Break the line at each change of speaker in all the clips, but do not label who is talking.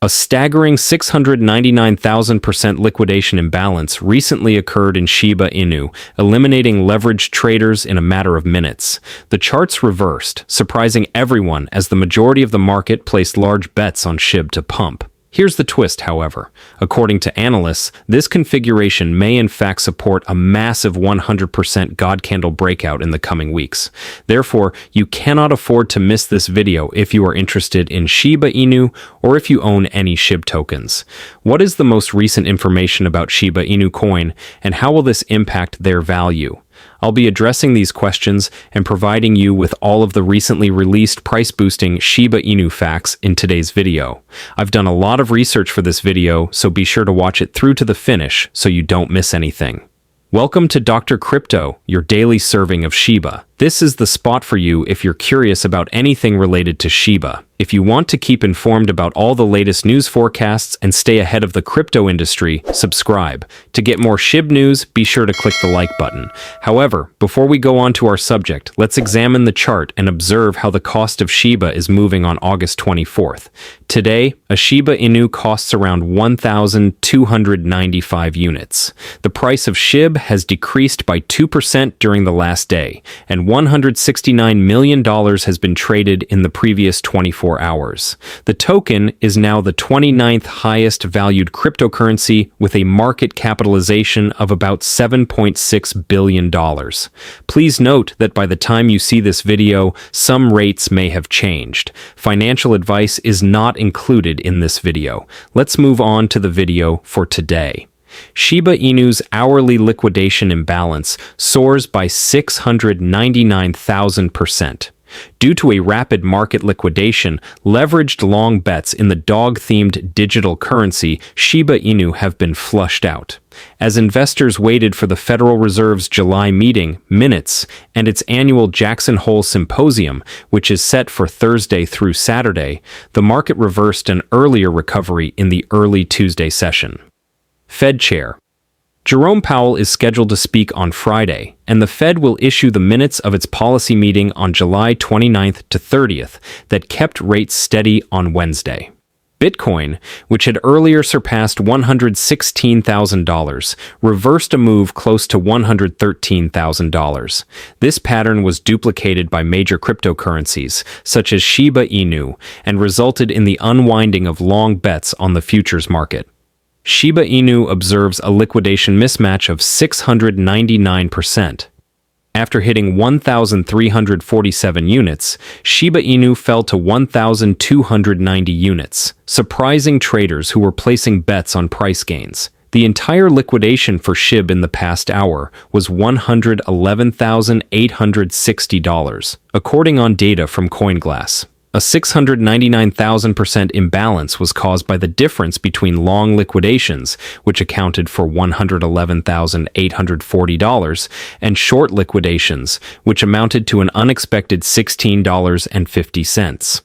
A staggering 699,000% liquidation imbalance recently occurred in Shiba Inu, eliminating leveraged traders in a matter of minutes. The charts reversed, surprising everyone as the majority of the market placed large bets on Shib to pump. Here's the twist, however. According to analysts, this configuration may in fact support a massive 100% God candle breakout in the coming weeks. Therefore, you cannot afford to miss this video if you are interested in Shiba Inu or if you own any Shib tokens. What is the most recent information about Shiba Inu coin, and how will this impact their value? I'll be addressing these questions and providing you with all of the recently released price-boosting Shiba Inu facts in today's video. I've done a lot of research for this video, so be sure to watch it through to the finish so you don't miss anything. Welcome to Dr. Crypto, your daily serving of Shiba. This is the spot for you if you're curious about anything related to Shiba. If you want to keep informed about all the latest news forecasts and stay ahead of the crypto industry, subscribe. To get more Shib news, be sure to click the like button. However, before we go on to our subject, let's examine the chart and observe how the cost of Shiba is moving on August 24th. Today, a Shiba Inu costs around 1,295 units. The price of Shib has decreased by 2% during the last day, and $169 million has been traded in the previous 24 hours. The token is now the 29th highest valued cryptocurrency with a market capitalization of about $7.6 billion. Please note that by the time you see this video, some rates may have changed. Financial advice is not included in this video. Let's move on to the video for today. Shiba Inu's hourly liquidation imbalance soars by 699,000%. Due to a rapid market liquidation, leveraged long bets in the dog-themed digital currency Shiba Inu have been flushed out. As investors waited for the Federal Reserve's July meeting minutes and its annual Jackson Hole Symposium, which is set for Thursday through Saturday, the market reversed an earlier recovery in the early Tuesday session. Fed Chair Jerome Powell is scheduled to speak on Friday, and the Fed will issue the minutes of its policy meeting on July 29th to 30th that kept rates steady on Wednesday. Bitcoin, which had earlier surpassed $116,000, reversed a move close to $113,000. This pattern was duplicated by major cryptocurrencies, such as Shiba Inu, and resulted in the unwinding of long bets on the futures market. Shiba Inu observes a liquidation mismatch of 699%. After hitting 1,347 units, Shiba Inu fell to 1,290 units, surprising traders who were placing bets on price gains. The entire liquidation for Shib in the past hour was $111,860, according on data from CoinGlass. A 699,000% imbalance was caused by the difference between long liquidations, which accounted for $111,840, and short liquidations, which amounted to an unexpected $16.50.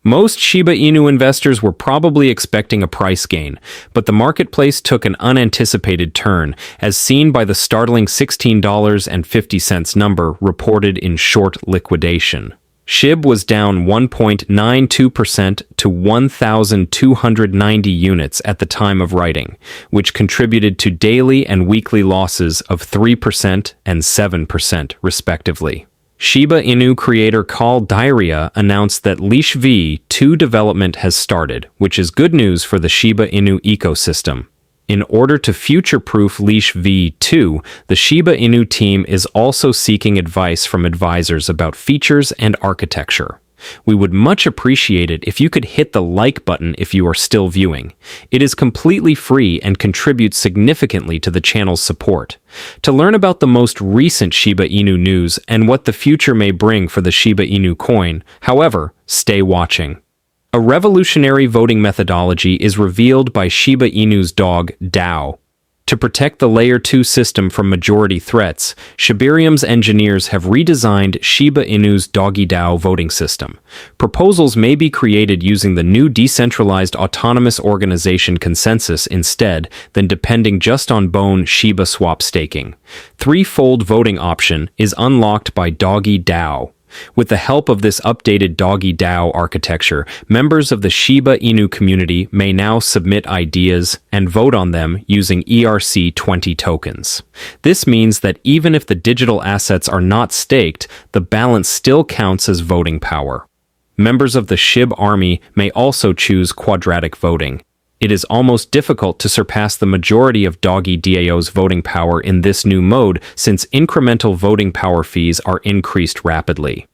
Most Shiba Inu investors were probably expecting a price gain, but the marketplace took an unanticipated turn, as seen by the startling $16.50 number reported in short liquidation. Shib was down 1.92% to 1,290 units at the time of writing, which contributed to daily and weekly losses of 3% and 7%, respectively. Shiba Inu creator Carl Diria announced that Leash V2 development has started, which is good news for the Shiba Inu ecosystem. In order to future-proof Leash V2, the Shiba Inu team is also seeking advice from advisors about features and architecture. We would much appreciate it if you could hit the like button if you are still viewing. It is completely free and contributes significantly to the channel's support. To learn about the most recent Shiba Inu news and what the future may bring for the Shiba Inu coin, however, stay watching. A revolutionary voting methodology is revealed by Shiba Inu's dog, DAO. To protect the Layer 2 system from majority threats, Shibarium's engineers have redesigned Shiba Inu's Doggy DAO voting system. Proposals may be created using the new decentralized autonomous organization consensus instead than depending just on SHIBASWAP staking. Threefold voting option is unlocked by Doggy DAO. With the help of this updated Doggy DAO architecture, members of the Shiba Inu community may now submit ideas and vote on them using ERC20 tokens. This means that even if the digital assets are not staked, the balance still counts as voting power. Members of the Shib army may also choose quadratic voting. It is almost difficult to surpass the majority of Doggy DAO's voting power in this new mode since incremental voting power fees are increased rapidly.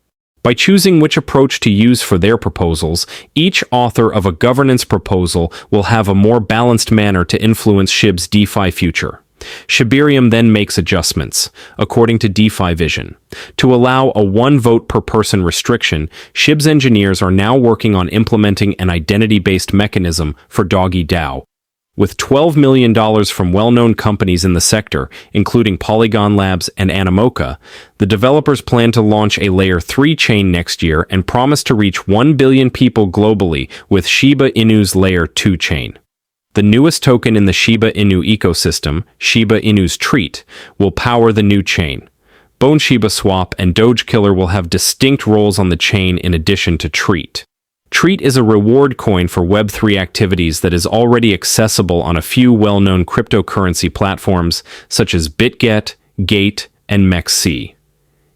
By choosing which approach to use for their proposals, each author of a governance proposal will have a more balanced manner to influence Shib's DeFi future. Shibarium then makes adjustments, according to DeFi Vision. To allow a one-vote per person restriction, Shib's engineers are now working on implementing an identity-based mechanism for Doggy DAO. With $12 million from well-known companies in the sector, including Polygon Labs and Animoca, the developers plan to launch a Layer 3 chain next year and promise to reach 1 billion people globally with Shiba Inu's Layer 2 chain. The newest token in the Shiba Inu ecosystem, Shiba Inu's Treat, will power the new chain. Bone SHIBASWAP and Doge Killer will have distinct roles on the chain in addition to Treat. Treat is a reward coin for Web3 activities that is already accessible on a few well-known cryptocurrency platforms such as BitGet, Gate, and MEXC.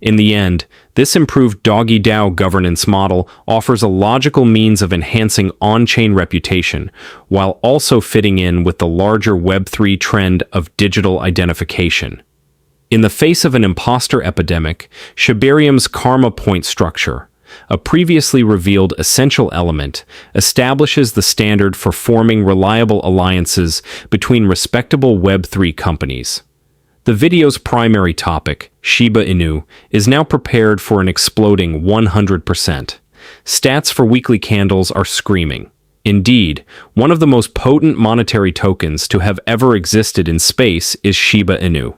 In the end, this improved Doggy DAO governance model offers a logical means of enhancing on-chain reputation, while also fitting in with the larger Web3 trend of digital identification. In the face of an imposter epidemic, Shibarium's karma point structure, a previously revealed essential element, establishes the standard for forming reliable alliances between respectable Web3 companies. The video's primary topic, Shiba Inu, is now prepared for an exploding 100%. Stats for weekly candles are screaming. Indeed, one of the most potent monetary tokens to have ever existed in space is Shiba Inu.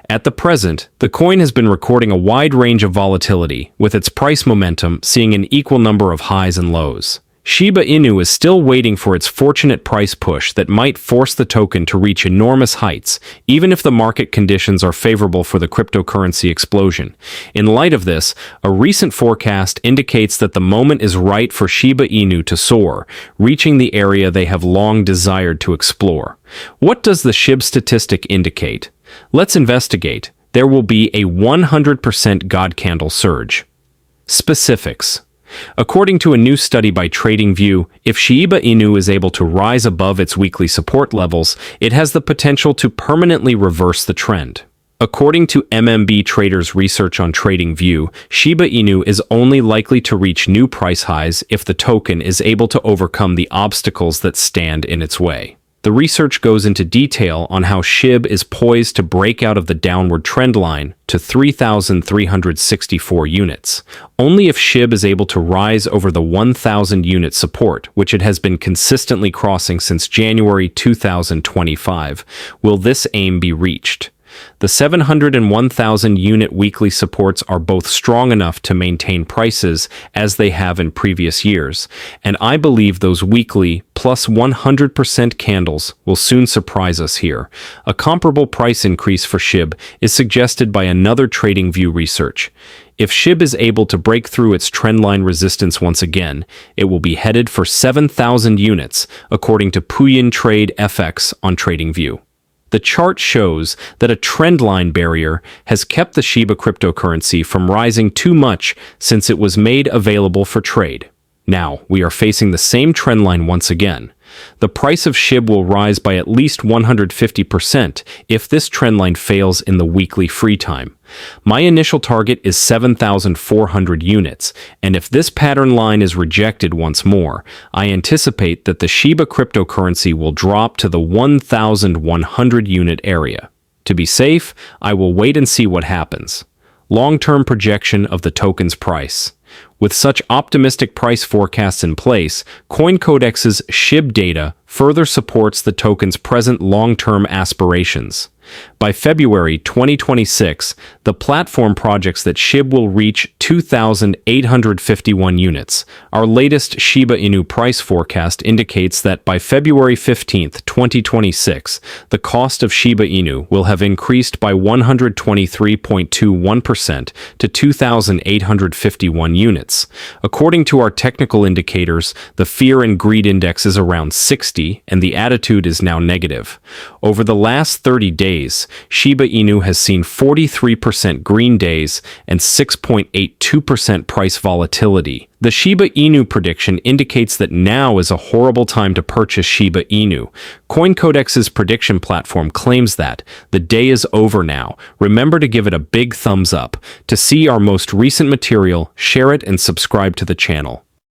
At the present, the coin has been recording a wide range of volatility, with its price momentum seeing an equal number of highs and lows. Shiba Inu is still waiting for its fortunate price push that might force the token to reach enormous heights, even if the market conditions are favorable for the cryptocurrency explosion. In light of this, a recent forecast indicates that the moment is right for Shiba Inu to soar, reaching the area they have long desired to explore. What does the Shib statistic indicate? Let's investigate. There will be a 100% God candle surge. Specifics. According to a new study by TradingView, if Shiba Inu is able to rise above its weekly support levels, it has the potential to permanently reverse the trend. According to MMB Traders' research on TradingView, Shiba Inu is only likely to reach new price highs if the token is able to overcome the obstacles that stand in its way. The research goes into detail on how Shib is poised to break out of the downward trend line to 3,364 units. Only if Shib is able to rise over the 1,000 unit support, which it has been consistently crossing since January 2025, will this aim be reached. The 700 and 1,000 unit weekly supports are both strong enough to maintain prices as they have in previous years, and I believe those weekly plus 100% candles will soon surprise us here. A comparable price increase for Shib is suggested by another TradingView research. If Shib is able to break through its trendline resistance once again, it will be headed for 7,000 units, according to Puyin Trade FX on TradingView. The chart shows that a trendline barrier has kept the Shiba cryptocurrency from rising too much since it was made available for trade. Now, we are facing the same trendline once again. The price of Shib will rise by at least 150% if this trendline fails in the weekly free time. My initial target is 7,400 units, and if this pattern line is rejected once more, I anticipate that the Shiba cryptocurrency will drop to the 1,100 unit area. To be safe, I will wait and see what happens. Long-term projection of the token's price. With such optimistic price forecasts in place, CoinCodex's Shib data further supports the token's present long-term aspirations. By February 2026, The platform projects that Shib will reach 2,851 units. Our latest Shiba Inu price forecast indicates that by February 15, 2026, the cost of Shiba Inu will have increased by 123.21% to 2,851 units. According to our technical indicators, the fear and greed index is around 60 and the attitude is now negative. Over the last 30 days, Shiba Inu has seen 43% green days and 6.82% price volatility. The Shiba Inu prediction indicates that now is a horrible time to purchase Shiba Inu. CoinCodex's prediction platform claims that the day is over now. Remember to give it a big thumbs up. To see our most recent material, share it and subscribe to the channel.